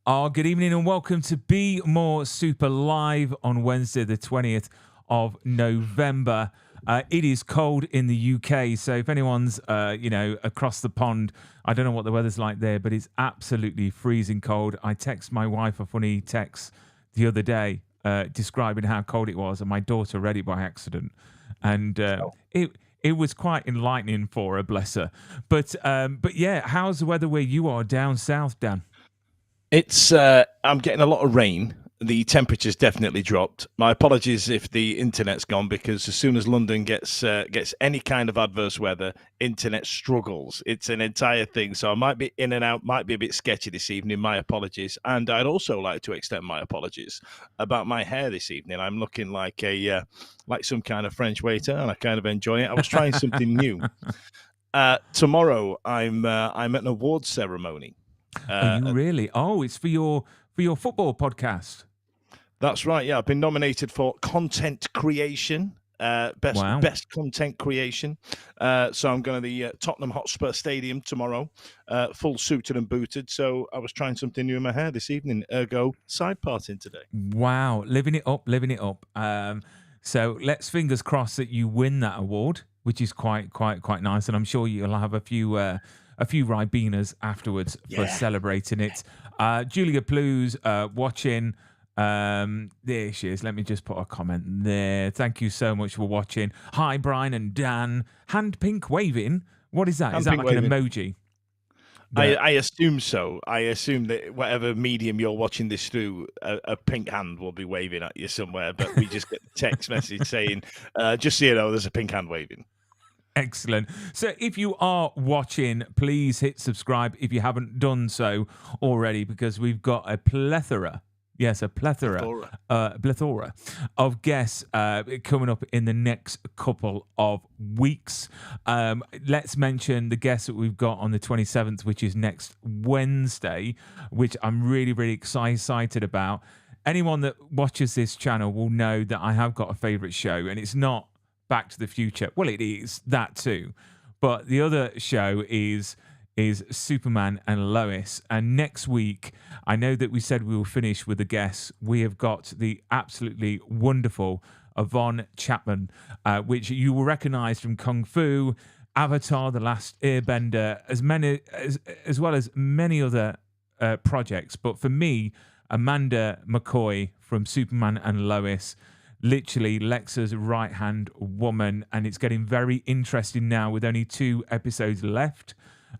Oh, good evening and welcome to Be More Super Live on Wednesday, the 20th of November. It is cold in the UK, so if anyone's, across the pond, I don't know what the weather's like there, but it's absolutely freezing cold. I text my wife a funny text the other day describing how cold it was, and my daughter read it by accident, and it was quite enlightening for her, bless her. But yeah, how's the weather where you are down south, Dan? It's I'm getting a lot of rain. The temperature's definitely dropped. My apologies if the internet's gone, because as soon as London gets any kind of adverse weather, internet struggles. It's an entire thing. So I might be in and out, might be a bit sketchy this evening. My apologies. And I'd also like to extend my apologies about my hair this evening. I'm looking like like some kind of French waiter, and I kind of enjoy it. I was trying something new. Tomorrow I'm at an awards ceremony. Are you really? Oh, it's for your football podcast. That's right. Yeah, I've been nominated for content creation, best content creation. So I'm going to the Tottenham Hotspur Stadium tomorrow, full suited and booted. So I was trying something new in my hair this evening. Ergo, side parting today. Wow, living it up. So let's fingers crossed that you win that award, which is quite nice, and I'm sure you'll have a few Ribenas afterwards for celebrating it. Julia Plu's watching. There she is. Let me just put a comment there. Thank you so much for watching. Hi, Brian and Dan. Hand pink waving. What is that? Is that like waving. An emoji? I assume so. I assume that whatever medium you're watching this through, a pink hand will be waving at you somewhere. But we just get the text message saying, just so you know, there's a pink hand waving. Excellent. So if you are watching, please hit subscribe if you haven't done so already, because we've got a plethora of guests coming up in the next couple of weeks. Let's mention the guests that we've got on the 27th, which is next Wednesday, which I'm really, really excited about. Anyone that watches this channel will know that I have got a favorite show, and it's not Back to the Future. Well, it is that too, but the other show is Superman and Lois. And next week, I know that we said we will finish with the guests. We have got the absolutely wonderful Yvonne Chapman, which you will recognize from Kung Fu, Avatar: The Last Airbender, as well as many other projects. But for me, Amanda McCoy from Superman and Lois, literally Lexa's right-hand woman, and it's getting very interesting now with only 2 episodes left.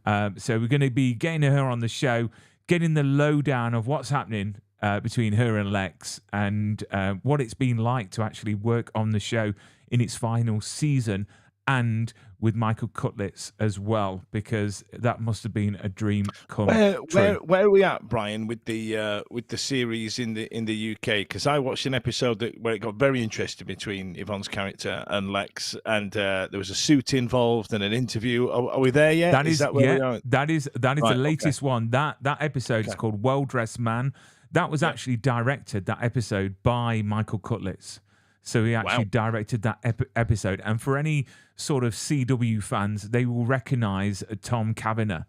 So we're going to be getting her on the show, getting the lowdown of what's happening between her and Lex, and what it's been like to actually work on the show in its final season, and with Michael Cutlitz as well, because that must have been a dream come true. Where are we at, Brian, with the series in the UK? Because I watched an episode where it got very interesting between Yvonne's character and Lex, and there was a suit involved and an interview. Are we there yet? That is where we are? That is right, the latest one. That episode is called Well Dressed Man. That was actually directed, that episode, by Michael Cutlitz. So he actually directed that episode. And for any sort of CW fans, they will recognize Tom Kavanagh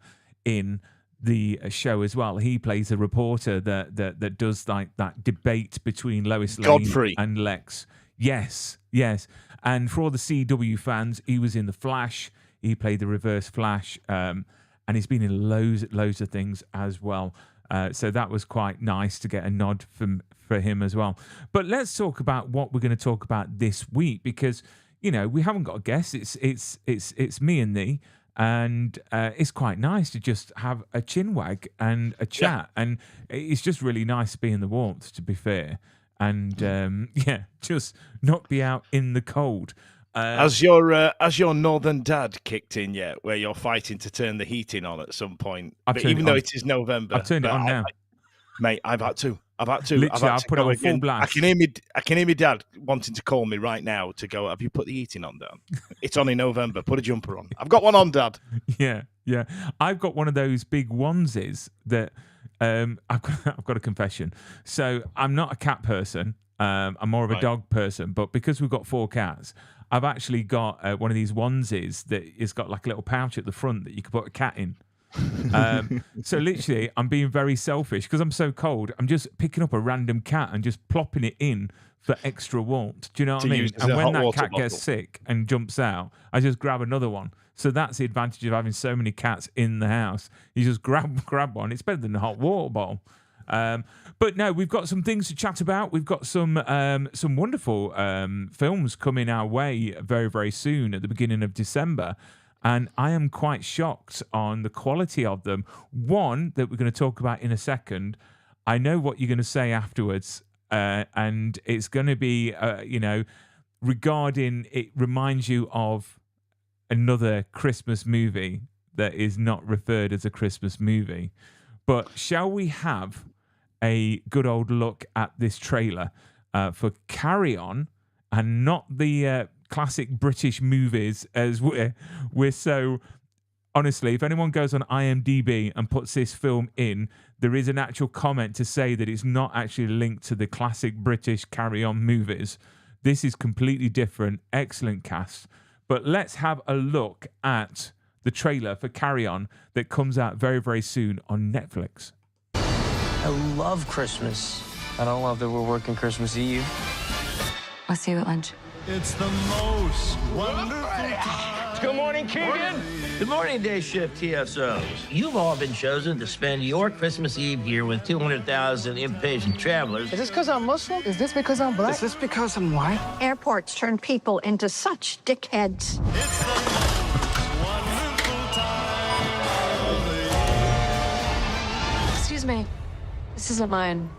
in the show as well. He plays a reporter that does like that debate between Lois Lane and Lex. Yes. And for all the CW fans, he was in The Flash. He played the Reverse Flash. And he's been in loads of things as well. So that was quite nice to get a nod for him as well. But let's talk about what we're going to talk about this week, because we haven't got a guest. It's me and thee, and it's quite nice to just have a chin wag and a chat, and it's just really nice to be in the warmth, to be fair, and just not be out in the cold. Has your northern dad kicked in yet, where you're fighting to turn the heating on at some point? Even though it is November, I've turned it on now, mate. I've had to. Literally, I've put it on full blast. I can hear me dad wanting to call me right now to go, have you put the heating on, Dan? It's on in November. Put a jumper on. I've got one on, Dad. Yeah. I've got one of those big onesies that I've got a confession. So I'm not a cat person. I'm more of a dog person. But because we've got 4 cats, I've actually got one of these onesies that has got like a little pouch at the front that you can put a cat in. So literally, I'm being very selfish because I'm so cold. I'm just picking up a random cat and just plopping it in for extra warmth. Do you know what I mean? And when that cat gets sick and jumps out, I just grab another one. So that's the advantage of having so many cats in the house. You just grab one. It's better than a hot water bottle. But no, we've got some things to chat about. We've got some wonderful films coming our way very, very soon at the beginning of December. And I am quite shocked on the quality of them. One that we're going to talk about in a second. I know what you're going to say afterwards. And it's going to be, regarding, it reminds you of another Christmas movie that is not referred as a Christmas movie. But shall we have a good old look at this trailer for Carry-On, and not the classic British movies, as we're so... Honestly, if anyone goes on IMDb and puts this film in, there is an actual comment to say that it's not actually linked to the classic British Carry-On movies. This is completely different. Excellent cast. But let's have a look at the trailer for Carry-On that comes out very, very soon on Netflix. I love Christmas. I don't love that we're working Christmas Eve. I'll see you at lunch. It's the most wonderful time. Good morning, Keegan. Good morning, day shift TSOs. You've all been chosen to spend your Christmas Eve here with 200,000 impatient travelers. Is this because I'm Muslim? Is this because I'm black? Is this because I'm white? Airports turn people into such dickheads. It's the most wonderful time of the year. Excuse me. This isn't mine.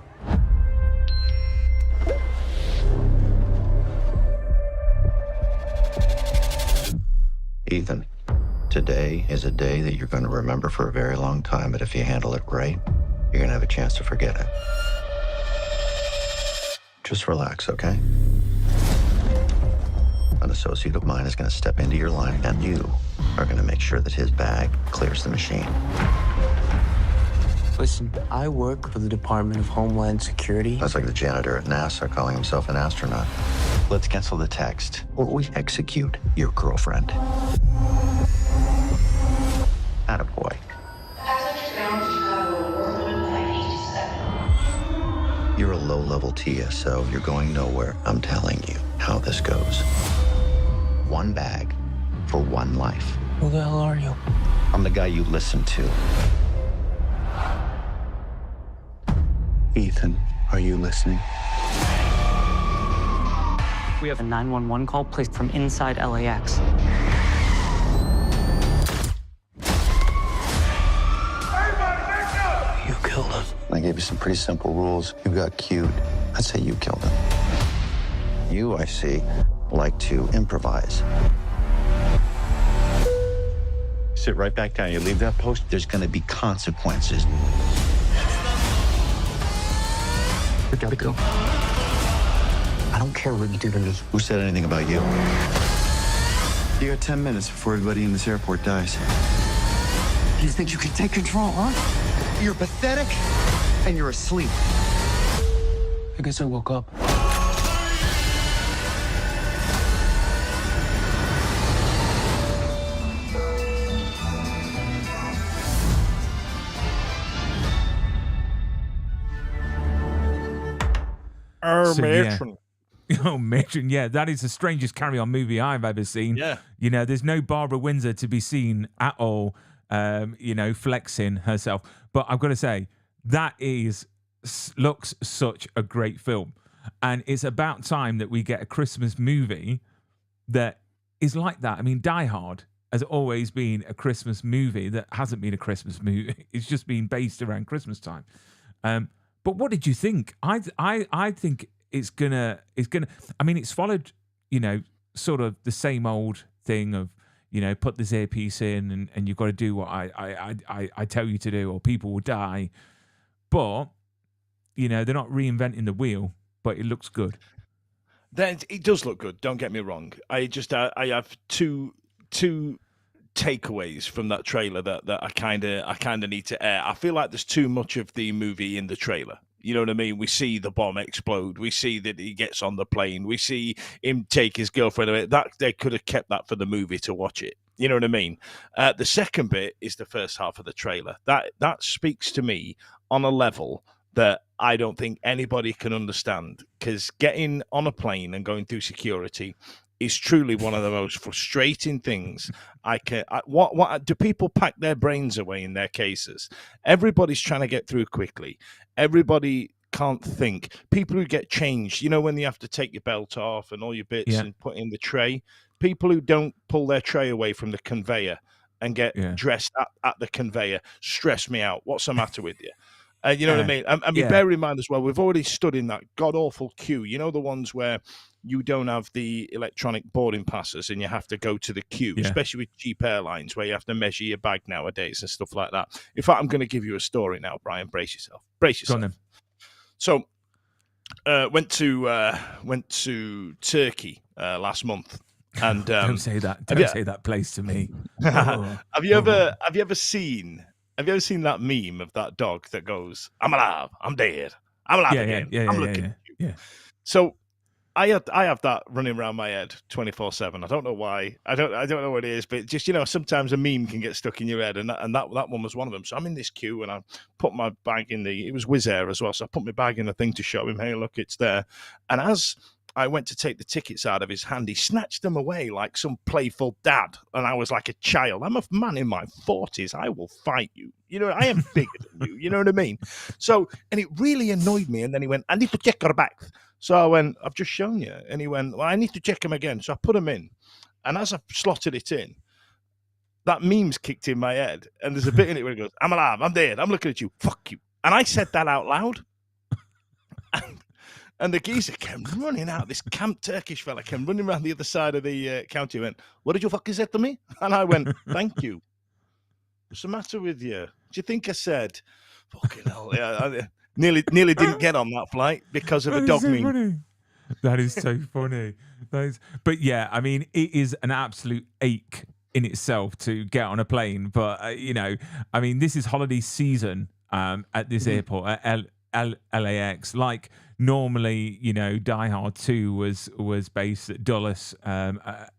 Ethan, today is a day that you're going to remember for a very long time, but if you handle it right, you're going to have a chance to forget it. Just relax, okay? An associate of mine is going to step into your line, and you are going to make sure that his bag clears the machine. Listen, I work for the Department of Homeland Security. That's like the janitor at NASA calling himself an astronaut. Let's cancel the text, or we execute your girlfriend. Attaboy. You're a low-level TSO. You're going nowhere. I'm telling you how this goes. One bag for one life. Who the hell are you? I'm the guy you listen to. Ethan, are you listening? We have a 911 call placed from inside LAX. You killed him. I gave you some pretty simple rules. You got cute. I'd say you killed him. You, I see, like to improvise. Sit right back down. You leave that post, there's going to be consequences. We gotta go. I don't care what you do to me. Who said anything about you? You got 10 minutes before everybody in this airport dies. You think you can take control, huh? You're pathetic, and you're asleep. I guess I woke up. Matron. Oh, Matron, yeah, that is the strangest Carry-On movie I've ever seen. Yeah. You know, there's no Barbara Windsor to be seen at all, flexing herself. But I've got to say, that looks such a great film. And it's about time that we get a Christmas movie that is like that. I mean, Die Hard has always been a Christmas movie that hasn't been a Christmas movie. It's just been based around Christmas time. But what did you think? I think it's gonna. I mean, it's followed, sort of the same old thing of, put this earpiece in and you've got to do what I tell you to do, or people will die. But they're not reinventing the wheel, but it looks good. Then it does look good. Don't get me wrong. I have two takeaways from that trailer that I kind of need to air. I feel like there's too much of the movie in the trailer. You know what I mean? We see the bomb explode. We see that he gets on the plane. We see him take his girlfriend away. That they could have kept that for the movie to watch it. You know what I mean? The second bit is the first half of the trailer. That speaks to me on a level that I don't think anybody can understand, because getting on a plane and going through security is truly one of the most frustrating things what do people pack their brains away in their cases? Everybody's trying to get through quickly. Everybody can't think. People who get changed, you know, when you have to take your belt off and all your bits and put in the tray, people who don't pull their tray away from the conveyor and get dressed at the conveyor stress me out. What's the matter with you? You know what I mean? I mean, bear in mind as well, we've already stood in that god-awful queue. You know, the ones where you don't have the electronic boarding passes and you have to go to the queue, especially with cheap airlines where you have to measure your bag nowadays and stuff like that. In fact, I'm going to give you a story now, Brian. Brace yourself. Brace yourself. Go on, then. So, went to Turkey last month. And don't say that. Don't say that place to me. Have you ever seen that meme of that dog that goes, "I'm alive, I'm dead, I'm alive again, I'm looking at you"? Yeah. So I have that running around my head 24/7. I don't know why. I don't know what it is, but just, you know, sometimes a meme can get stuck in your head, and that one was one of them. So I'm in this queue and I put my bag in it was Wizz Air as well. So I put my bag in the thing to show him, hey, look, it's there. And as I went to take the tickets out of his hand, he snatched them away like some playful dad. And I was like a child. I'm a man in my 40s. I will fight you. You know, I am bigger than you. You know what I mean? So, and it really annoyed me. And then he went, "I need to check your bag." So I went, "I've just shown you." And he went, "Well, I need to check him again." So I put him in. And as I slotted it in, that meme's kicked in my head. And there's a bit in it where he goes, "I'm alive, I'm dead, I'm looking at you, fuck you." And I said that out loud. And the geezer came running out. This camp Turkish fella came running around the other side of the county. Went, "What did you fucking say to me?" And I went, "Thank you." What's the matter with you? Do you think I said, "Fucking hell"? Yeah, I nearly didn't get on that flight because of a dog meme. Funny. That is so funny. But yeah, I mean, it is an absolute ache in itself to get on a plane. But you know, I mean, this is holiday season at this airport at LAX. Like normally, you know, Die Hard 2 was based at Dulles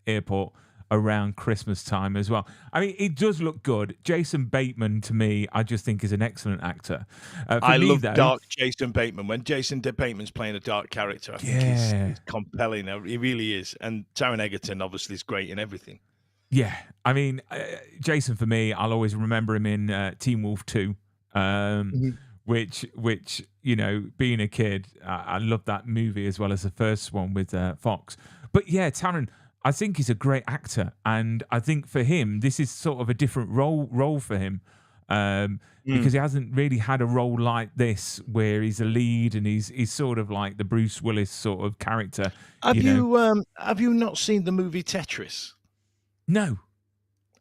Airport around Christmas time as well. I mean, it does look good. Jason Bateman, to me, I just think is an excellent actor. I love dark Jason Bateman. When Jason Bateman's playing a dark character, I think he's compelling. He really is. And Taron Egerton obviously is great in everything. Yeah, I mean, Jason, for me, I'll always remember him in Teen Wolf 2. Which you know, being a kid, I love that movie as well as the first one with Fox. But yeah, Taron, I think he's a great actor, and I think for him, this is sort of a different role for him, because he hasn't really had a role like this where he's a lead and he's sort of like the Bruce Willis sort of character. Have you not seen the movie Tetris? No.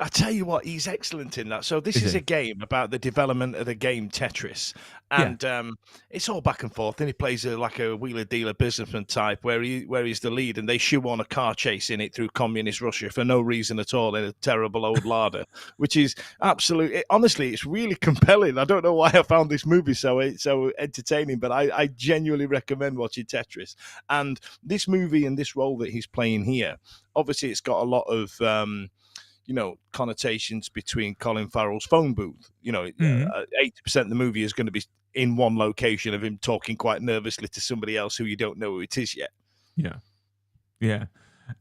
I tell you what, he's excellent in that. So this is a game about the development of the game Tetris, and it's all back and forth. And he plays like a wheeler dealer businessman type, where he's the lead, and they shoe on a car chase in it through communist Russia for no reason at all in a terrible old larder, which is absolutely, honestly, it's really compelling. I don't know why I found this movie so entertaining, but I genuinely recommend watching Tetris. And this movie and this role that he's playing here, obviously, it's got a lot of you know, connotations between Colin Farrell's phone booth. You know, 80% of the movie is going to be in one location of him talking quite nervously to somebody else who you don't know who it is yet. Yeah.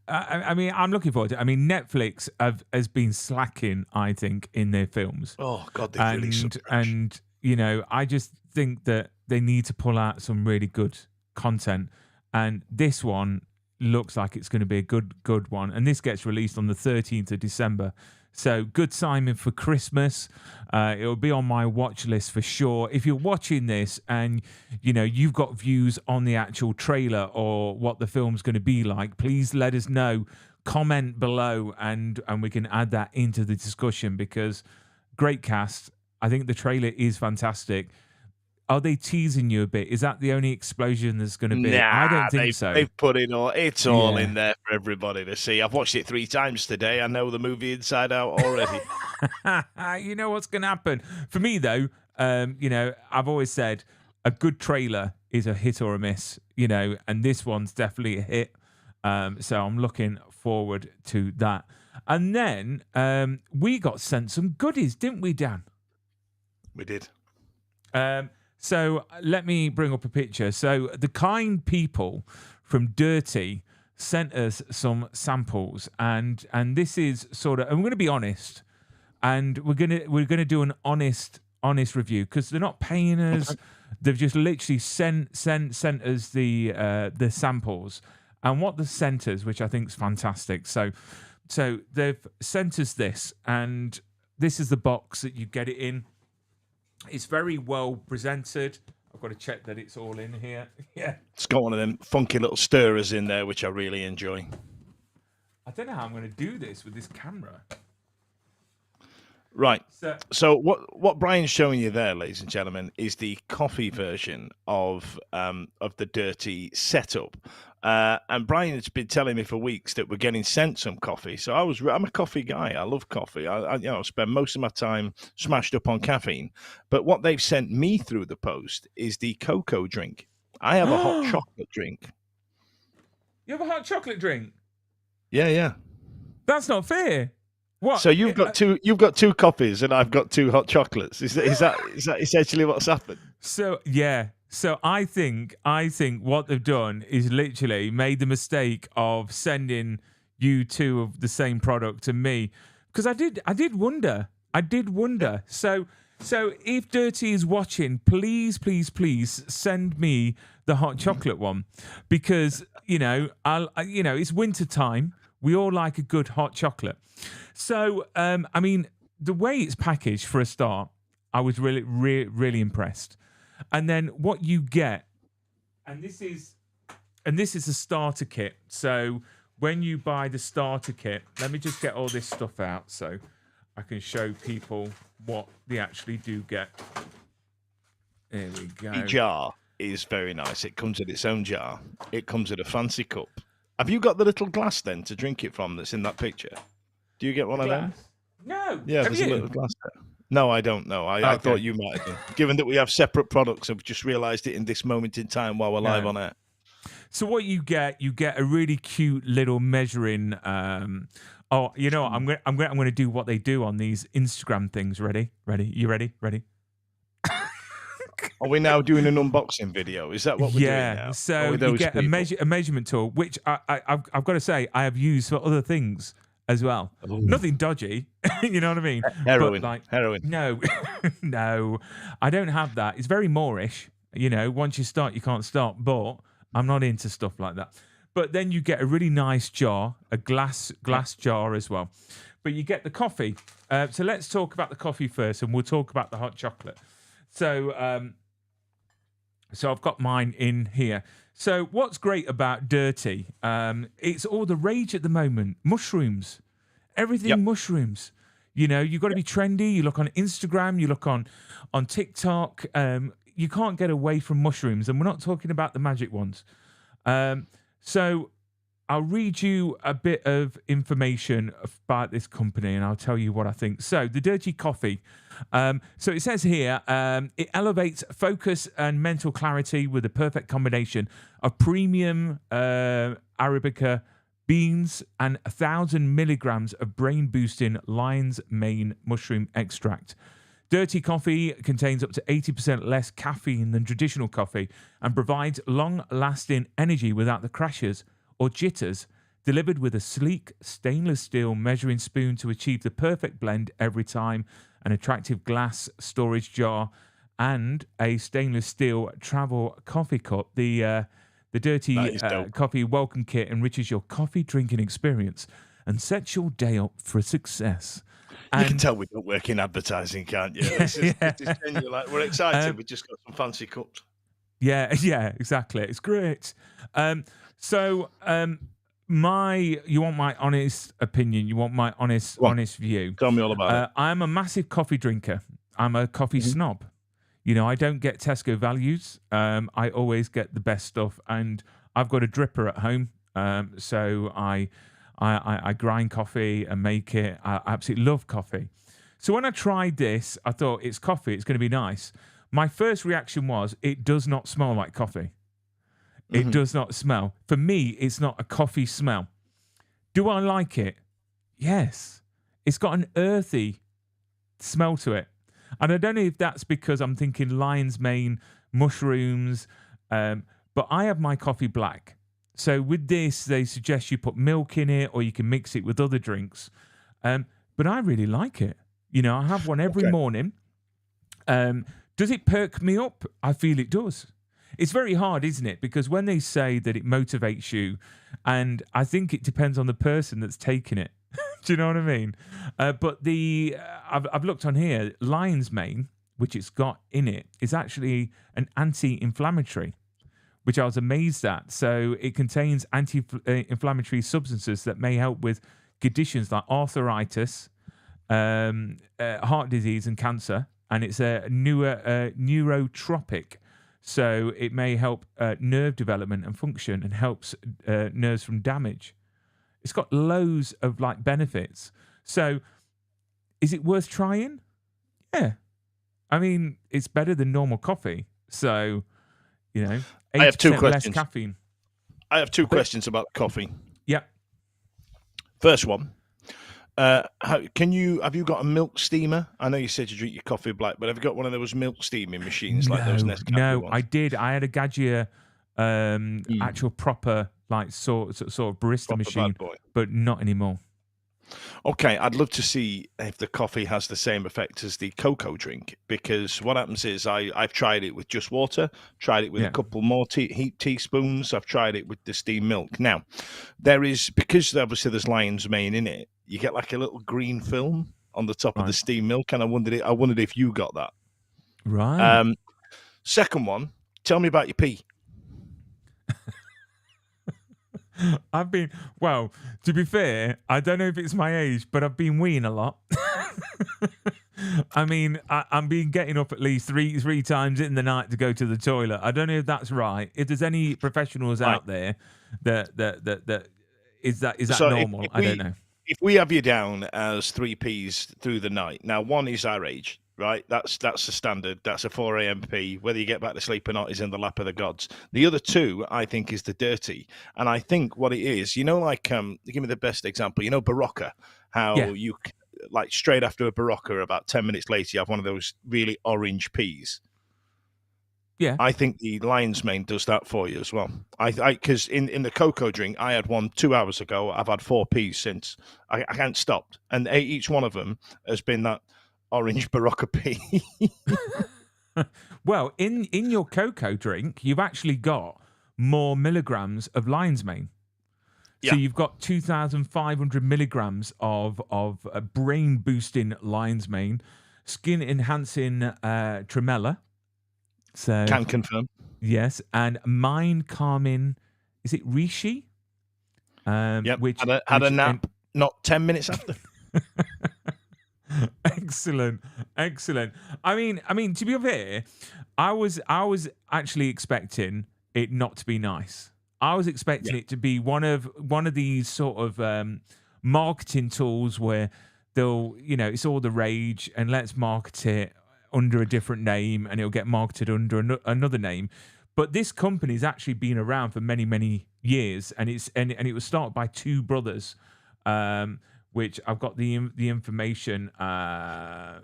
I mean, I'm looking forward to it. I mean, Netflix has been slacking, I think, in their films. Oh, God, they really suck. And, you know, I just think that they need to pull out some really good content. And this one looks like it's going to be a good one, and this gets released on the 13th of December, so good timing for Christmas. It'll be on my watch list for sure. If you're watching this and you know you've got views on the actual trailer or what the film's going to be like, please let us know, comment below, and we can add that into the discussion, because great cast. I think the trailer is fantastic. Are they teasing you a bit? Is that the only explosion there's going to be? Nah, I don't think so. They've put it all. It's all in there for everybody to see. I've watched it 3 times today. I know the movie inside out already. You know what's going to happen. For me, though, you know, I've always said a good trailer is a hit or a miss. You know, and this one's definitely a hit. So I'm looking forward to that. And then we got sent some goodies, didn't we, Dan? We did. So let me bring up a picture. So the kind people from Dirty sent us some samples, and this is sort of, and we're going to be honest, and we're gonna do an honest review because they're not paying us. They've just literally sent us the samples and what the sent us, which I think is fantastic. So they've sent us this, and this is the box that you get it in. It's very well presented. I've got to check that it's all in here. Yeah. It's got one of them funky little stirrers in there, which I really enjoy. I don't know how I'm going to do this with this camera. Right. So what Brian's showing you there, ladies and gentlemen, is the coffee version of the Dirty setup. And Brian has been telling me for weeks that we're getting sent some coffee. So I'm a coffee guy. I love coffee. I spend most of my time smashed up on caffeine. But what they've sent me through the post is the cocoa drink. I have a hot chocolate drink. You have a hot chocolate drink? Yeah. That's not fair. What? So you've got two coffees and I've got two hot chocolates. Is that essentially what's happened? So yeah. So I think what they've done is literally made the mistake of sending you two of the same product to me, because I did wonder. So if Dirty is watching, please send me the hot chocolate one, because it's winter time. We all like a good hot chocolate. So I mean, the way it's packaged for a start, I was really impressed. And then what you get, and this is a starter kit. So when you buy the starter kit, let me just get all this stuff out so I can show people what they actually do get. There we go. The jar is very nice. It comes in its own jar. It comes in a fancy cup. Have you got the little glass then to drink it from that's in that picture? Do you get one of them? No. Yeah, there's a little glass there. No, I don't know. I thought you might have. Given that we have separate products, I've just realised it in this moment in time while we're live on air. So what you get a really cute little measuring. I'm going to do what they do on these Instagram things. Ready? You ready? Are we now doing an unboxing video? Is that what we're doing now? So you get a measurement tool, which I've got to say I have used for other things as well. Ooh. Nothing dodgy, you know what I mean? Heroin. But Heroin. No, no, I don't have that. It's very Moorish. Once you start, you can't stop. But I'm not into stuff like that. But then you get a really nice jar, a glass jar as well. But you get the coffee. So let's talk about the coffee first, and we'll talk about the hot chocolate. So I've got mine in here. So what's great about Dirty? It's all the rage at the moment. Mushrooms, everything mushrooms. You've got to be trendy. You look on Instagram. You look on TikTok. You can't get away from mushrooms, and we're not talking about the magic ones. So I'll read you a bit of information about this company, and I'll tell you what I think. So the Dirty Coffee. So it says here, it elevates focus and mental clarity with a perfect combination of premium Arabica beans and 1,000 milligrams of brain-boosting lion's mane mushroom extract. Dirty coffee contains up to 80% less caffeine than traditional coffee and provides long-lasting energy without the crashes or jitters, delivered with a sleek stainless steel measuring spoon to achieve the perfect blend every time, an attractive glass storage jar, and a stainless steel travel coffee cup. The Dirty Coffee Welcome Kit enriches your coffee drinking experience and sets your day up for success. You can tell we don't work in advertising, can't you? This is like, we're excited. We just got some fancy cups. Yeah, exactly. It's great. You want my honest opinion? You want my honest view? Tell me all about it. I'm a massive coffee drinker. I'm a coffee snob. I don't get Tesco values. I always get the best stuff, and I've got a dripper at home. So I grind coffee and make it. I absolutely love coffee. So when I tried this, I thought it's coffee. It's going to be nice. My first reaction was it does not smell like coffee. It does not smell. For me, it's not a coffee smell. Do I like it? Yes. It's got an earthy smell to it. And I don't know if that's because I'm thinking lion's mane, mushrooms, but I have my coffee black. So with this, they suggest you put milk in it or you can mix it with other drinks. But I really like it. You know, I have one every morning. Does it perk me up? I feel it does. It's very hard, isn't it? Because when they say that it motivates you, and I think it depends on the person that's taking it. Do you know what I mean? But I've looked on here, lion's mane, which it's got in it, is actually an anti-inflammatory, which I was amazed at. So it contains anti-inflammatory substances that may help with conditions like arthritis, heart disease, and cancer. And it's a neurotropic. So it may help nerve development and function and helps nerves from damage. It's got loads of like benefits. So is it worth trying? Yeah. I mean, it's better than normal coffee. So, you know, 80% I have two questions. less caffeine. I have two questions about coffee. Yeah. First one. Have you got a milk steamer? I know you said you drink your coffee black, but have you got one of those milk steaming machines like those Nescafe No, ones? I did. I had a Gaggia actual proper like sort of barista Proper machine, bad boy. but not anymore. Okay, I'd love to see if the coffee has the same effect as the cocoa drink, because what happens is I've tried it with just water, tried it with a couple more heat teaspoons, I've tried it with the steamed milk. Now, because obviously there's lion's mane in it, you get like a little green film on the top of the steamed milk, and I wondered if you got that. Right. Second one, tell me about your pee. To be fair, I don't know if it's my age, but I've been weeing a lot. I mean, I'm getting up at least three times in the night to go to the toilet. I don't know if that's right. If there's any professionals out there that is So normal? I don't know. If we have you down as 3 Ps through the night, now one is our age, right? That's the standard. That's a 4 a.m. P. Whether you get back to sleep or not is in the lap of the gods. The other two, I think, is the dirty. And I think what it is, you know, like, give me the best example. You know, Barocca, how you, like, straight after a Barocca, about 10 minutes later, you have one of those really orange peas. Yeah. I think the lion's mane does that for you as well. Because in the cocoa drink, I had one 2 hours ago. I've had 4 Ps since. I can't stop. And each one of them has been that orange Barocca pea. Well, in your cocoa drink, you've actually got more milligrams of lion's mane. So you've got 2,500 milligrams of brain-boosting lion's mane, skin-enhancing tremella. So Can confirm. Yes, and mind-calming, is it reishi? Which had a nap not 10 minutes after. Excellent. I mean, to be fair, I was actually expecting it not to be nice. I was expecting it to be one of these sort of marketing tools where they'll, you know, it's all the rage and let's market it under a different name and it'll get marketed under another name. But this company's actually been around for many, many years, and it was started by two brothers, which I've got the information. By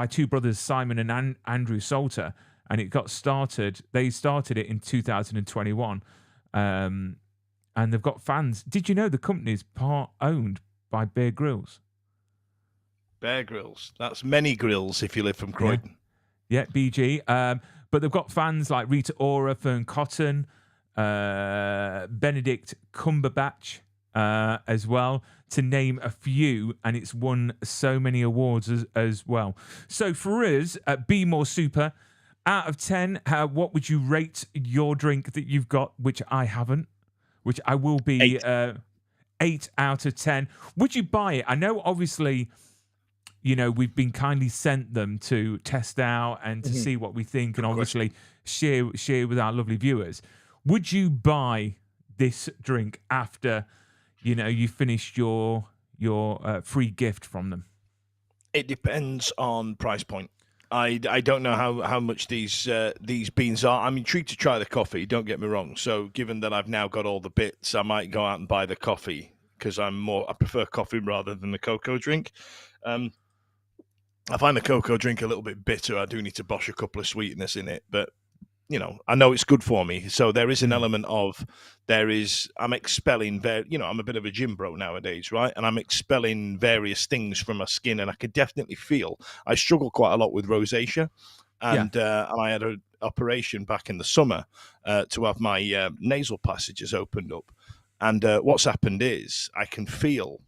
two brothers, Simon and Andrew Salter, and it got started. They started it in 2021, and they've got fans. Did you know the company's part owned by Bear Grylls? Bear Grylls. That's many grills if you live from Croydon. Yeah, BG. But they've got fans like Rita Ora, Fern Cotton, Benedict Cumberbatch as well, to name a few, and it's won so many awards as well. So for us, Be More Super, out of 10, what would you rate your drink that you've got, which I haven't, which I will be 8 out of 10. Would you buy it? I know, obviously, you know, we've been kindly sent them to test out and to see what we think, and obviously share with our lovely viewers. Would you buy this drink after, you know, you finished your free gift from them? It depends on price point. I don't know how much these beans are. I'm intrigued to try the coffee. Don't get me wrong. So given that I've now got all the bits, I might go out and buy the coffee because I prefer coffee rather than the cocoa drink. I find the cocoa drink a little bit bitter. I do need to bosh a couple of sweetness in it, but I know it's good for me. So there is an element of I'm expelling, I'm a bit of a gym bro nowadays, right? And I'm expelling various things from my skin, and I could definitely feel I struggle quite a lot with rosacea, and I had an operation back in the summer to have my nasal passages opened up, and what's happened is I can feel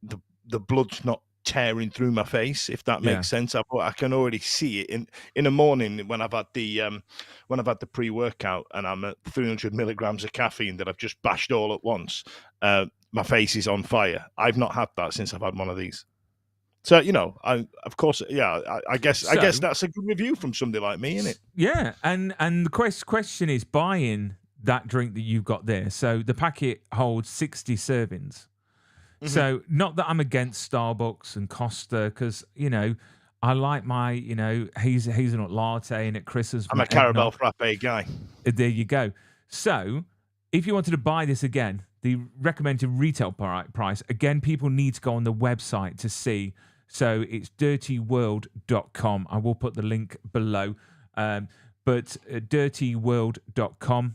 the blood's not tearing through my face, if that makes sense. I can already see it in the morning when I've had the pre-workout and I'm at 300 milligrams of caffeine that I've just bashed all at once. My face is on fire. I've not had that since I've had one of these. So I guess that's a good review from somebody like me, isn't it? Yeah, and the question is buying that drink that you've got there. So the packet holds 60 servings. So not that I'm against Starbucks and Costa, because I like my hazelnut latte and at Chris's. I'm a caramel frappe guy. There you go. So if you wanted to buy this again, the recommended retail price, again, people need to go on the website to see. So it's dirtyworld.com. I will put the link below. But dirtyworld.com,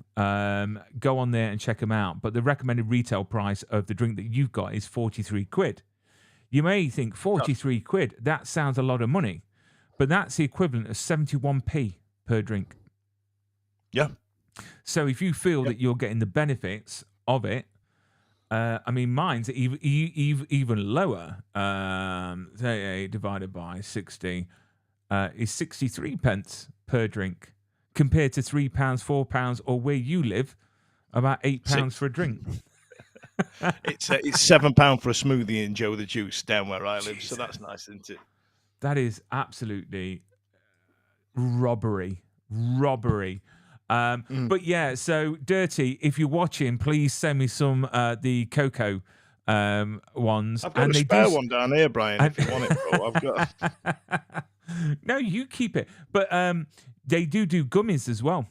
go on there and check them out. But the recommended retail price of the drink that you've got is 43 quid. You may think 43 quid, that sounds a lot of money, but that's the equivalent of 71p per drink. Yeah. So if you feel that you're getting the benefits of it, mine's even lower. 38 divided by 60 is 63 pence per drink, compared to £3, £4, or where you live, about £8 for a drink. It's £7 for a smoothie and Joe the Juice down where I live. Jesus. So that's nice, isn't it? That is absolutely robbery. But yeah, so Dirty, if you're watching, please send me some the cocoa ones. I've got a spare one down here, Brian, if you want it, bro. I've got. No, you keep it. But they do gummies as well.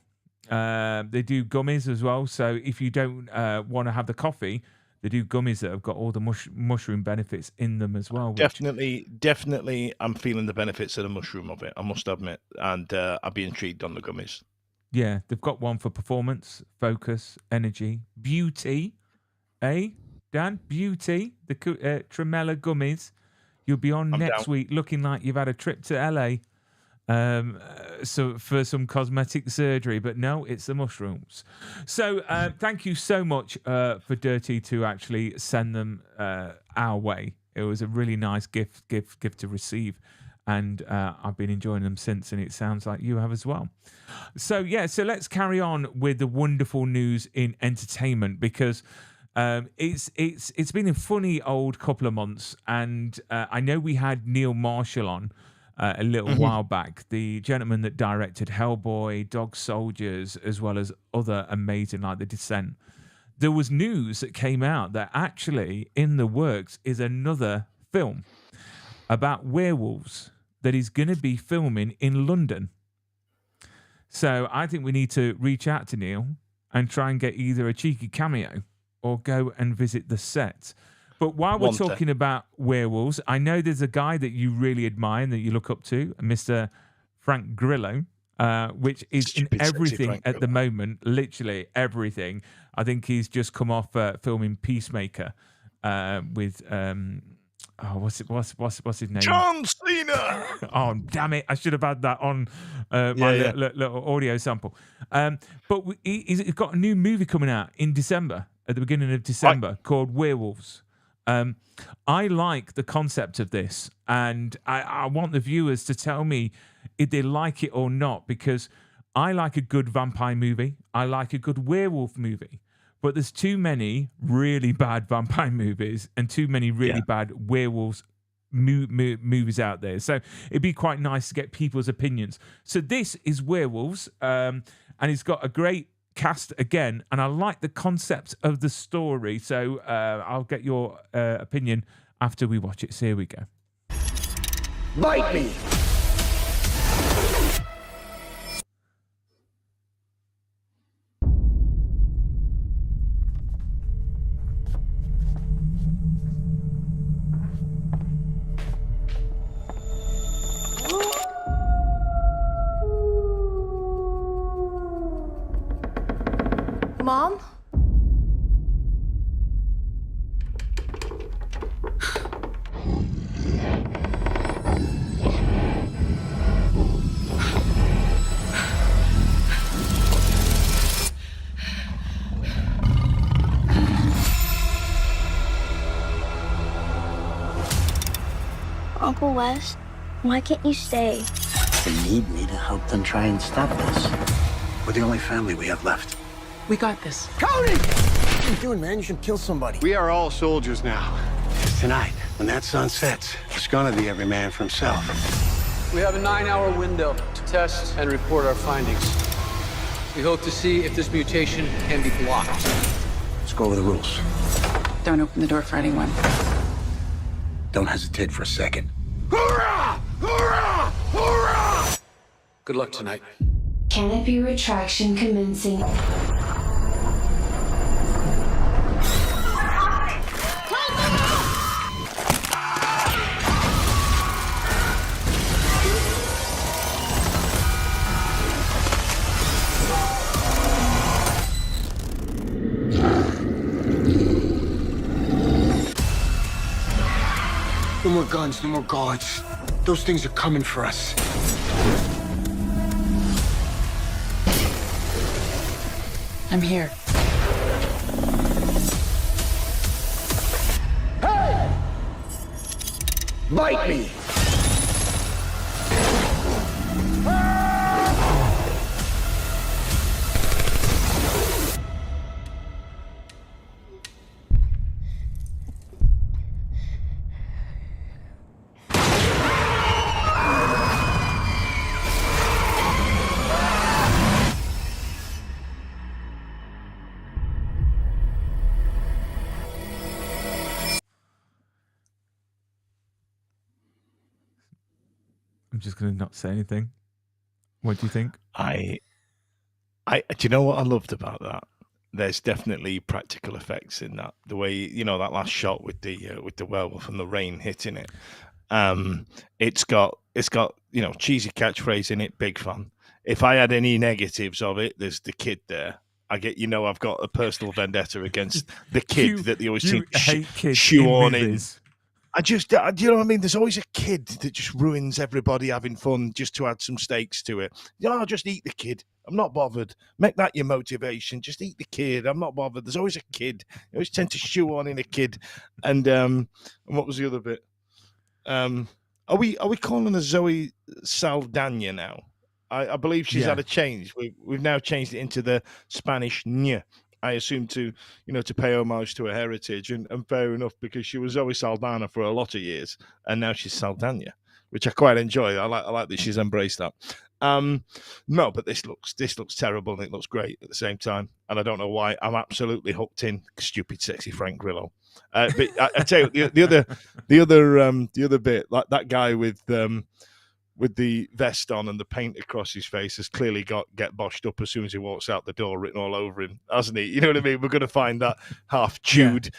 They do gummies as well. So if you don't want to have the coffee, they do gummies that have got all the mushroom benefits in them as well. Definitely, I'm feeling the benefits of the mushroom of it, I must admit. And I'd be intrigued on the gummies. Yeah, they've got one for performance, focus, energy, beauty. Dan? Beauty. The Tremella gummies. You'll be on next week looking like you've had a trip to LA so for some cosmetic surgery, but no, it's the mushrooms. So thank you so much for Dirty to actually send them our way. It was a really nice gift to receive, and I've been enjoying them since, and it sounds like you have as well. So let's carry on with the wonderful news in entertainment, because it's been a funny old couple of months, and I know we had Neil Marshall on a little while back, the gentleman that directed Hellboy, Dog Soldiers, as well as other amazing like The Descent. There was news that came out that actually in the works is another film about werewolves that is going to be filming in London. So I think we need to reach out to Neil and try and get either a cheeky cameo or go and visit the set. But while we're talking about werewolves, I know there's a guy that you really admire and that you look up to, Mr. Frank Grillo, which is in everything at the moment, literally everything. I think he's just come off filming Peacemaker with what's his name? John Cena. Oh, damn it! I should have had that on my little audio sample. But he's got a new movie coming out in December, at the beginning of December, called Werewolves. I like the concept of this, and I want the viewers to tell me if they like it or not, because I like a good vampire movie. I like a good werewolf movie. But there's too many really bad vampire movies and too many really bad werewolves movies out there. So it'd be quite nice to get people's opinions. So this is Werewolves, and it's got a great cast again, and I like the concept of the story. So I'll get your opinion after we watch it. So here we go. Bite me! Uncle Wes, why can't you stay? They need me to help them try and stop this. We're the only family we have left. We got this. Cody! What are you doing, man? You should kill somebody. We are all soldiers now. Tonight, when that sun sets, it's gonna be every man for himself. We have a 9-hour window to test and report our findings. We hope to see if this mutation can be blocked. Let's go over the rules. Don't open the door for anyone. Don't hesitate for a second. Hoorah! Hoorah! Hoorah! Good luck tonight. Canopy retraction commencing. No more guns, no more guards. Those things are coming for us. I'm here. Hey! Bite me! I'm just going to not say anything. What do you think? Do you know what I loved about that? There's definitely practical effects in that. The way, that last shot with the werewolf and the rain hitting it. It's got cheesy catchphrase in it. Big fan. If I had any negatives of it, there's the kid there. I've got a personal vendetta against the kid that they always seem to shoehorn in. Do you know what I mean? There's always a kid that just ruins everybody having fun just to add some stakes to it. I'll just eat the kid. I'm not bothered. Make that your motivation. Just eat the kid. I'm not bothered. There's always a kid. You always tend to shoehorn in a kid. And what was the other bit? Are we calling her Zoe Saldana now? I believe she's had a change. We've now changed it into the Spanish "ña." I assume to pay homage to her heritage, and fair enough, because she was Zoe Saldana for a lot of years, and now she's Saldana, which I quite enjoy. I like that she's embraced that. No, but this looks terrible, and it looks great at the same time, and I don't know why. I'm absolutely hooked in. Stupid, sexy Frank Grillo. But I tell you, the other bit, like that guy with the vest on and the paint across his face has clearly get boshed up as soon as he walks out the door, written all over him, hasn't he? You know what I mean? We're going to find that half-chewed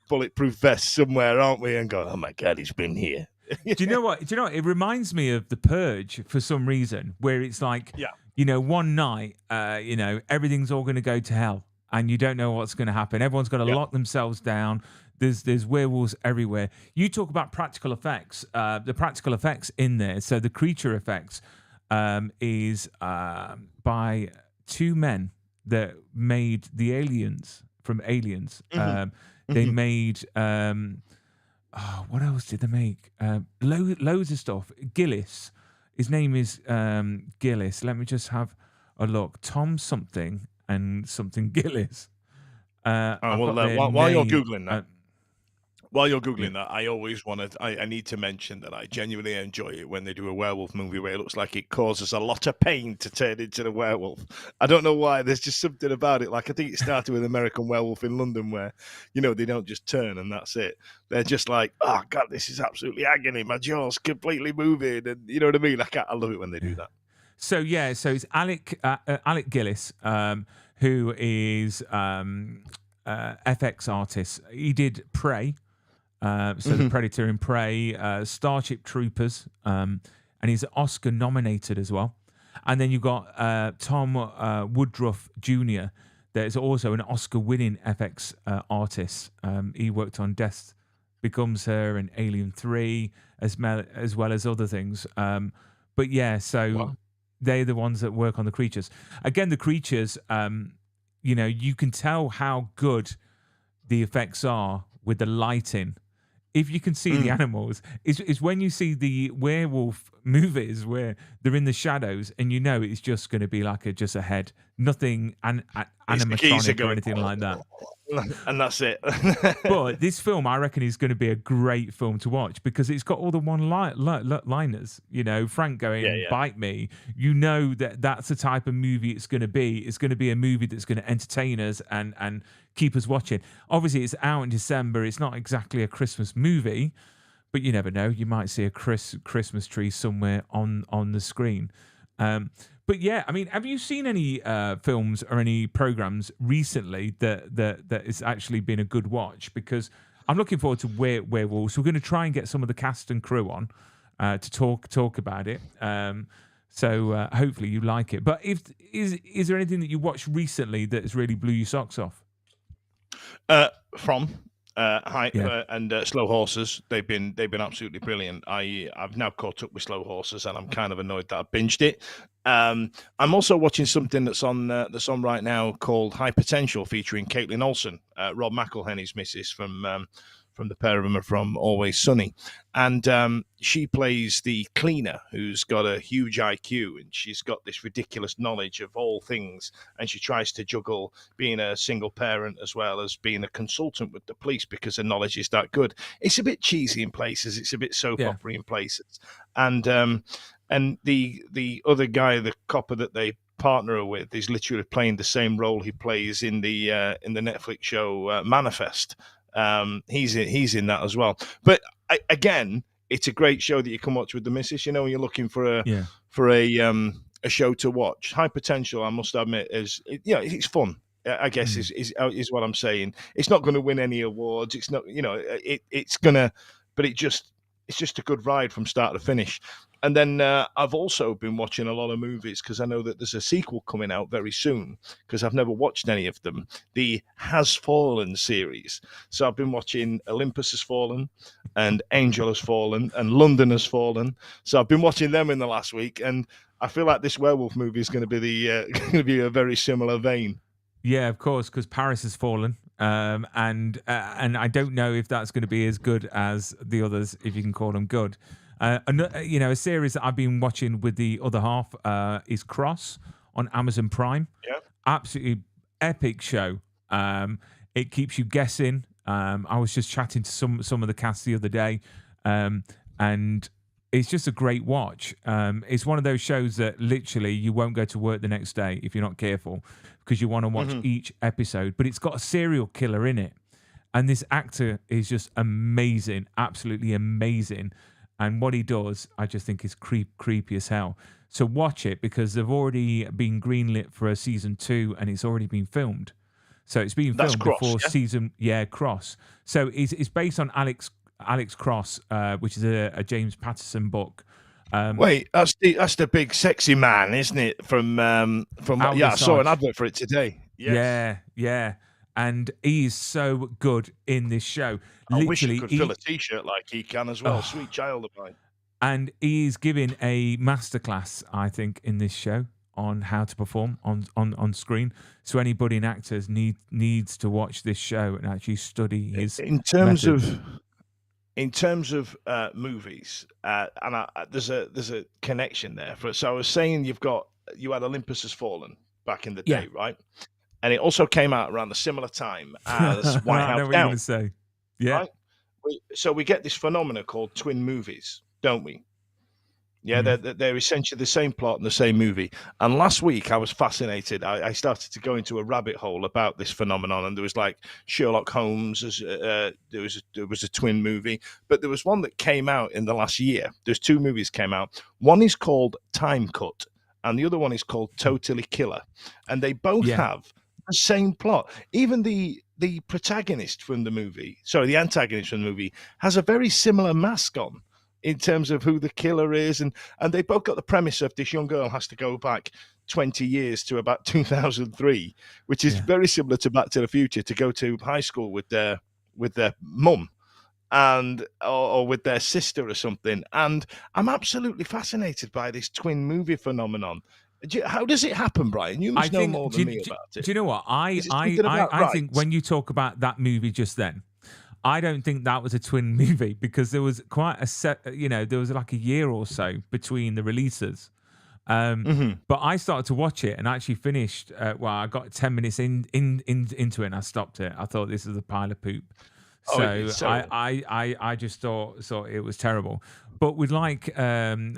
bulletproof vest somewhere, aren't we? And go, oh my God, he's been here. Do you know what? It reminds me of The Purge for some reason, where it's like, one night, everything's all going to go to hell, and you don't know what's going to happen. Everyone's got to lock themselves down. There's werewolves everywhere. You talk about practical effects. The practical effects in there. So the creature effects is by two men that made the aliens from Aliens. They made what else did they make? Loads of stuff. Gillis. His name is Gillis. Let me just have a look. Tom something and something Gillis. While you're googling that. While you're Googling that, I always I need to mention that I genuinely enjoy it when they do a werewolf movie where it looks like it causes a lot of pain to turn into the werewolf. I don't know why. There's just something about it. Like, I think it started with American Werewolf in London where, they don't just turn and that's it. They're just like, oh, God, this is absolutely agony. My jaw's completely moving. And you know what I mean? I love it when they do that. So it's Alec Gillis, who is FX artist. He did Prey. The Predator in Prey, Starship Troopers, and he's Oscar nominated as well. And then you've got Tom Woodruff Jr. that is also an Oscar winning FX artist. He worked on Death Becomes Her and Alien 3 as well as other things. They're the ones that work on the creatures. Again, the creatures, you can tell how good the effects are with the lighting if you can see the animals, is when you see the werewolf movies where they're in the shadows and you know it's just going to be like just a head, nothing animatronic or anything like that. And that's it. But this film, I reckon, is going to be a great film to watch because it's got all the one-liners. You know, Frank going, "Bite me." You know that's the type of movie it's going to be. It's going to be a movie that's going to entertain us and keep us watching. Obviously, it's out in December. It's not exactly a Christmas movie, but you never know. You might see a Christmas tree somewhere on the screen. But yeah, I mean, have you seen any films or any programs recently that has actually been a good watch? Because I'm looking forward to Werewolves. We're going to try and get some of the cast and crew on to talk about it. So hopefully you like it. But is there anything that you watched recently that has really blew your socks off? And Slow Horses, they've been absolutely brilliant. I've now caught up with Slow Horses, and I'm kind of annoyed that I binged it. I'm also watching something that's on right now called High Potential, featuring Caitlin Olsen, Rob McElhenney's missus from the pair of them are from Always Sunny, and she plays the cleaner who's got a huge IQ, and she's got this ridiculous knowledge of all things, and she tries to juggle being a single parent as well as being a consultant with the police because her knowledge is that good. It's a bit cheesy in places, it's a bit soap opera in places, and the other guy, the copper that they partner with, is literally playing the same role he plays in the Netflix show Manifest. He's in that as well. But again, it's a great show that you can watch with the missus. You know, when you're looking for a show to watch. High Potential, I must admit, it's fun. I guess is what I'm saying. It's not going to win any awards. It's not, it's gonna, but it's just a good ride from start to finish. And then I've also been watching a lot of movies because I know that there's a sequel coming out very soon because I've never watched any of them. The Has Fallen series. So I've been watching Olympus Has Fallen and Angel Has Fallen and London Has Fallen. So I've been watching them in the last week, and I feel like this werewolf movie is going to be a very similar vein. Yeah, of course, because Paris Has Fallen. And I don't know if that's going to be as good as the others, if you can call them good. A series that I've been watching with the other half is Cross on Amazon Prime. Yeah, absolutely epic show. It keeps you guessing. I was just chatting to some of the cast the other day, and it's just a great watch. It's one of those shows that literally you won't go to work the next day if you're not careful, because you want to watch each episode. But it's got a serial killer in it, and this actor is just amazing, absolutely amazing. And what he does, I just think is creepy as hell. So watch it, because they've already been greenlit for a season 2, and it's already been filmed. So it's been filmed before season. Yeah, Cross. So it's based on Alex Cross, which is a James Patterson book. Wait, that's the big sexy man, isn't it? From I saw an advert for it today. Yes. Yeah. And he is so good in this show. I wish he could fill a T-shirt like he can as well. Sweet child of mine. And he's giving a masterclass, I think, in this show on how to perform on screen. So anybody in actors needs to watch this show and actually study his in terms method. In terms of movies, there's a connection there. So I was saying you had Olympus Has Fallen back in the day, right? And it also came out around the similar time as White House I know what Down. you're going to say. Yeah. Right? So we get this phenomena called twin movies, don't we? Yeah, they're essentially the same plot and the same movie. And last week I was fascinated. I started to go into a rabbit hole about this phenomenon, and there was like Sherlock Holmes. There was a twin movie, but there was one that came out in the last year. There's 2 movies came out. One is called Time Cut, and the other one is called Totally Killer, and they both have the same plot. Even the protagonist from the movie, the antagonist from the movie, has a very similar mask on in terms of who the killer is, and they both got the premise of this young girl has to go back 20 years to about 2003, which is very similar to Back to the Future, to go to high school with their mum and or with their sister or something. And I'm absolutely fascinated by this twin movie phenomenon. How does it happen, Brian? You must know more than me about it. Do you know what? I think when you talk about that movie just then, I don't think that was a twin movie because there was quite a set, there was like a year or so between the releases. But I started to watch it and actually finished. I got 10 minutes into it and I stopped it. I thought this is a pile of poop. So I just thought it was terrible. But with the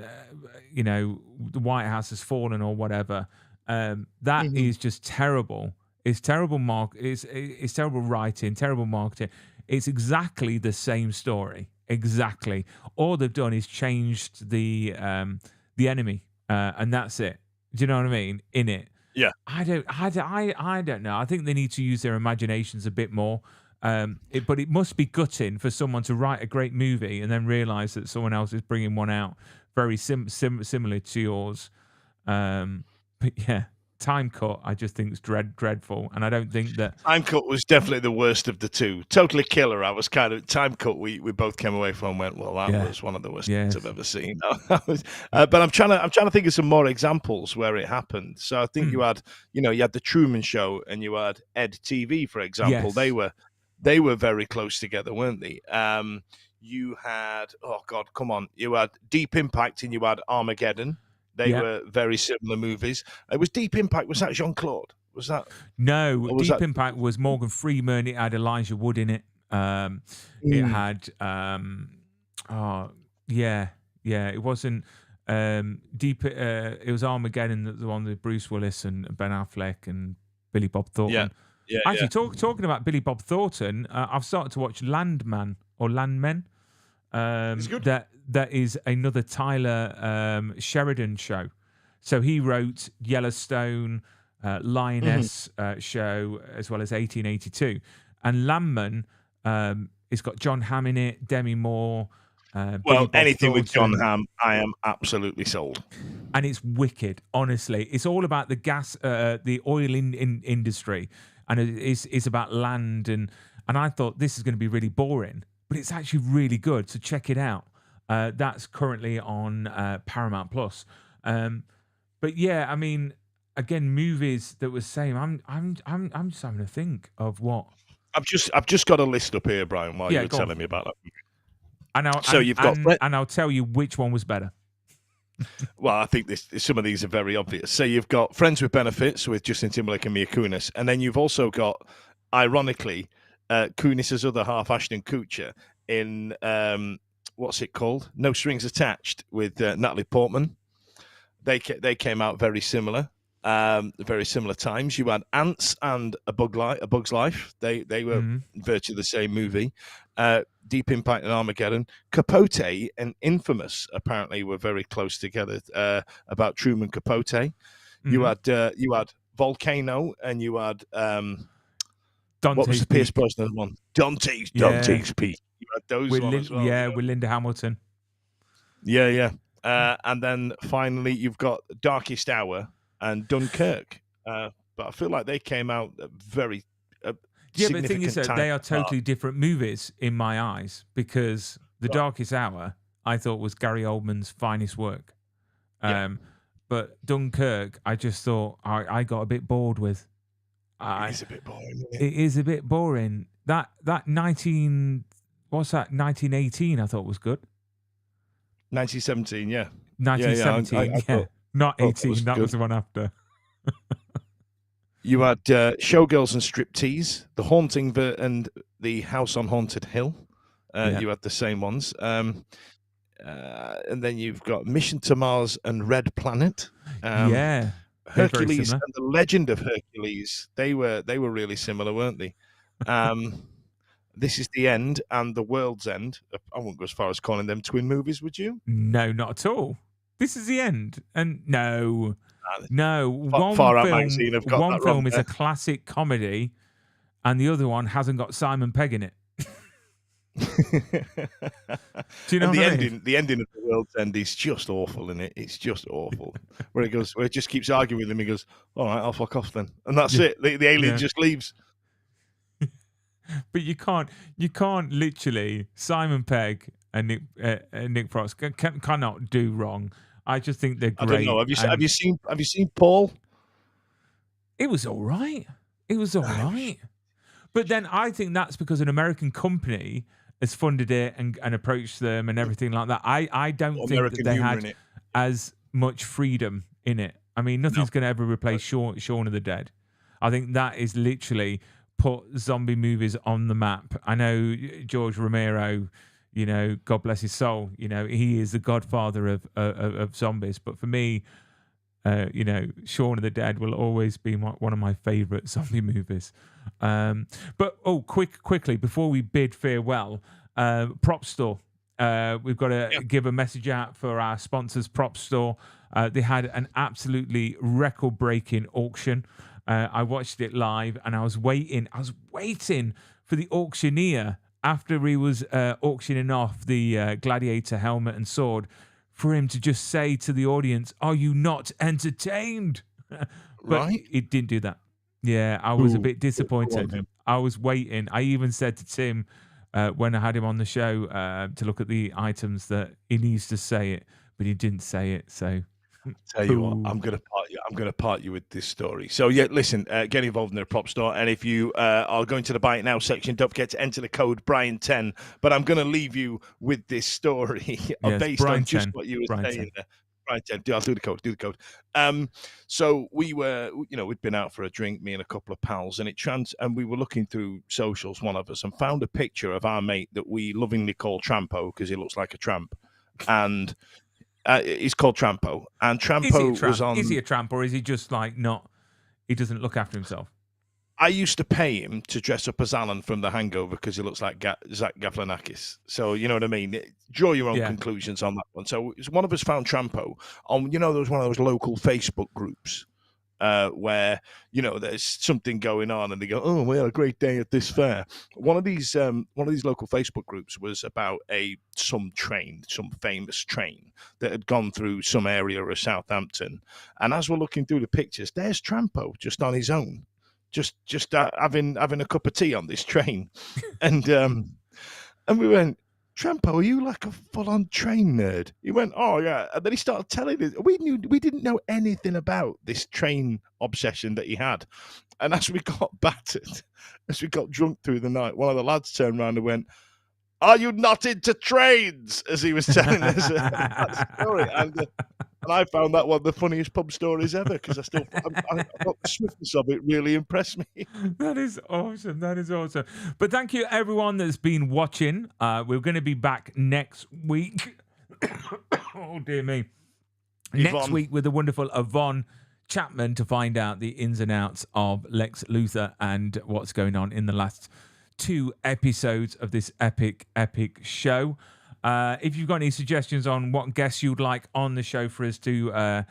White House has fallen or whatever, that is just terrible. It's terrible it's terrible writing, terrible marketing. It's exactly the same story. Exactly. All they've done is changed the enemy, and that's it. Do you know what I mean? In it. Yeah. I don't know. I think they need to use their imaginations a bit more. But it must be gutting for someone to write a great movie and then realize that someone else is bringing one out very similar to yours. But yeah, Time Cut, I just think is dreadful, and I don't think that Time Cut was definitely the worst of the two. Totally Killer, I was kind of Time Cut. We both came away from and went, well, that was one of the worst things I've ever seen. But I'm trying to think of some more examples where it happened. So I think you had the Truman Show and you had Ed TV, for example. Yes. They were very close together, weren't they? You had you had Deep Impact and you had Armageddon. They were very similar movies. It was Deep Impact. Was that Jean-Claude? Was that? No, Deep Impact was Morgan Freeman. It had Elijah Wood in it. It had, it wasn't Deep. It was Armageddon, the one with Bruce Willis and Ben Affleck and Billy Bob Thornton. Yeah. Actually, talking about Billy Bob Thornton, I've started to watch Landmen. It's good. That is another Tyler Sheridan show. So he wrote Yellowstone, Lioness show, as well as 1882. And Landman, it's got John Hamm in it, Demi Moore. Anything with John Hamm, I am absolutely sold. And it's wicked, honestly. It's all about the gas, the oil industry. And it's about land. And I thought this is going to be really boring. But it's actually really good. So check it out. That's currently on Paramount Plus. But yeah, I mean, again, movies that were same. I'm just having to think of what. I've just got a list up here, Brian, while you were telling me about that movie. And I'll tell you which one was better. Well, I think some of these are very obvious. So you've got Friends with Benefits with Justin Timberlake and Mila Kunis, and then you've also got, ironically, Kunis's other half, Ashton Kutcher, in what's it called? No Strings Attached with Natalie Portman. They came out very similar times. You had Ants and A Bug's Life. They were virtually the same movie. Deep Impact and Armageddon. Capote and Infamous apparently were very close together. About Truman Capote. You had Volcano and you had Dante's what was the Pierce Peak. Brosnan one? Dante's Peak. You had those with ones as well. Yeah, with Linda Hamilton. Yeah. And then finally you've got Darkest Hour and Dunkirk. But I feel like they came out very but the thing is that they are totally apart. different movies in my eyes, because The Darkest Hour I thought was Gary Oldman's finest work. But Dunkirk, I just thought I got a bit bored with. It is a bit boring, isn't it? It is a bit boring. That 1918 I thought was good. 1917, yeah. 1917, I thought, not 18. was that good. was the one after. You had Showgirls and Striptease, The Haunting and The House on Haunted Hill. You had the same ones. And then you've got Mission to Mars and Red Planet. Hercules and The Legend of Hercules. They were really similar, weren't they? This Is the End and The World's End. I wouldn't go as far as calling them twin movies, would you? No, not at all. This Is the End. And no. One film is a classic comedy and the other one hasn't got Simon Pegg in it. Do you know the ending of The World's End is just awful, isn't it? It's just awful. where it just keeps arguing with him. He goes, all right, I'll fuck off then. And that's it. The alien just leaves. But you can't literally, Simon Pegg and Nick Frost cannot do wrong. I just think they're great. I don't know. Have you seen Paul? It was all right. But But then I think that's because an American company has funded it and approached them and everything like that. I don't think American that they humor in had it. as much freedom in it. I mean, nothing's going to ever replace Shaun of the Dead. I think that is literally put zombie movies on the map. I know George Romero, you know, God bless his soul, you know, he is the godfather of zombies. But for me, you know, Shaun of the Dead will always be one of my favourite zombie movies. But quickly before we bid farewell, Prop Store. We've got to give a message out for our sponsors, Prop Store. They had an absolutely record-breaking auction. I watched it live, and I was waiting for the auctioneer after he was auctioning off the gladiator helmet and sword, for him to just say to the audience, "Are you not entertained?" But right? it didn't do that. Yeah, I was a bit disappointed. I was waiting. I even said to Tim when I had him on the show to look at the items that he needs to say it, but he didn't say it. So Tell you what, I'm gonna part you with this story. So yeah, listen, get involved in the Prop Store, and if you are going to the Buy It Now section, don't forget to enter the code Brian10. But I'm gonna leave you with this story based on just what you were saying there. Brian 10. I'll do the code. So we were, you know, we'd been out for a drink, me and a couple of pals, and and we were looking through socials, one of us, and found a picture of our mate that we lovingly call Trampo because he looks like a tramp, and. He's called Trampo, and Trampo was on. Is he a tramp, or is he just like not? He doesn't look after himself. I used to pay him to dress up as Alan from The Hangover because he looks like Zach Galifianakis. So you know what I mean. Draw your own conclusions on that one. So one of us found Trampo on. You know, there was one of those local Facebook groups where you know there's something going on, and they go, "Oh, we had a great day at this fair." One of these local Facebook groups was about some famous train that had gone through some area of Southampton. And as we're looking through the pictures, there's Trampo just on his own, just having a cup of tea on this train, and we went, "Trampo, are you like a full-on train nerd?" He went, "Oh yeah," and then he started telling us. We didn't know anything about this train obsession that he had. And as we got battered, as we got drunk through the night, one of the lads turned around and went, "Are you not into trains?" as he was telling us that story. And I found that one of the funniest pub stories ever because I thought the swiftness of it really impressed me. That is awesome. But thank you, everyone that's been watching. We're going to be back next week. Oh, dear me. Next week with the wonderful Yvonne Chapman to find out the ins and outs of Lex Luthor and what's going on in the last 2 episodes of this epic show. If you've got any suggestions on what guests you'd like on the show for us to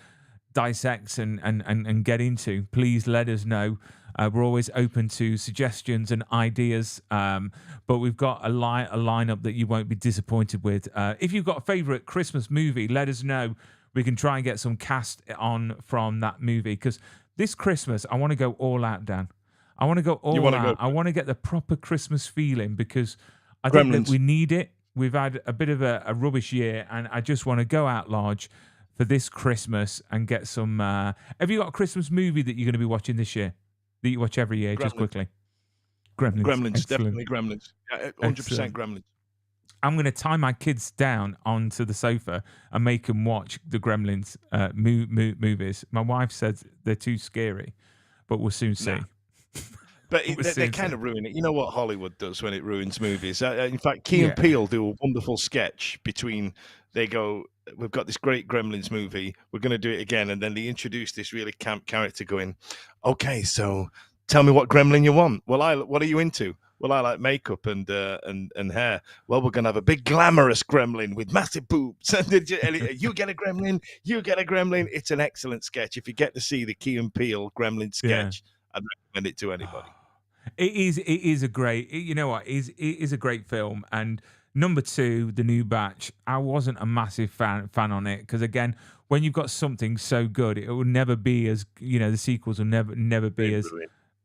dissect and get into, please let us know. We're always open to suggestions and ideas, but we've got a lineup that you won't be disappointed with. If you've got a favourite Christmas movie, let us know. We can try and get some cast on from that movie, because this Christmas, I want to go all out, Dan. I want to go all out. I want to get the proper Christmas feeling, because I think that we need it. We've had a bit of a rubbish year, and I just want to go out large for this Christmas and get some... have you got a Christmas movie that you're going to be watching this year, that you watch every year, just quickly? Gremlins, definitely Gremlins. 100% Gremlins. I'm going to tie my kids down onto the sofa and make them watch the Gremlins movies. My wife says they're too scary, but we'll soon see. But they kind of ruin it. You know what Hollywood does when it ruins movies? In fact, Key and Peele do a wonderful sketch between, they go, "We've got this great Gremlins movie, we're going to do it again." And then they introduce this really camp character going, "Okay, so tell me what Gremlin you want." "Well, what are you into?" "Well, I like makeup and hair." "Well, we're going to have a big glamorous Gremlin with massive boobs." And you get a Gremlin, you get a Gremlin. It's an excellent sketch. If you get to see the Key and Peele Gremlin sketch, I'd recommend it to anybody. It is a great, you know what, it is a great film. And number 2, the new batch, I wasn't a massive fan on it, because again, when you've got something so good, it will never be as, you know, the sequels will never be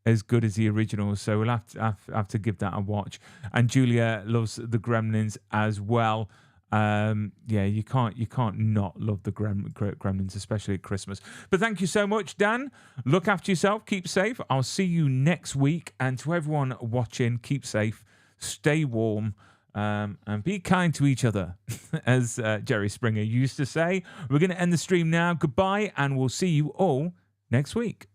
as good as the originals. So we'll have to give that a watch. And Julia loves the Gremlins as well. Yeah, you can't not love the Gremlins, especially at Christmas. But thank you so much, Dan. Look after yourself. Keep safe. I'll see you next week. And to everyone watching, keep safe, stay warm, and be kind to each other, as Jerry Springer used to say. We're going to end the stream now. Goodbye, and we'll see you all next week.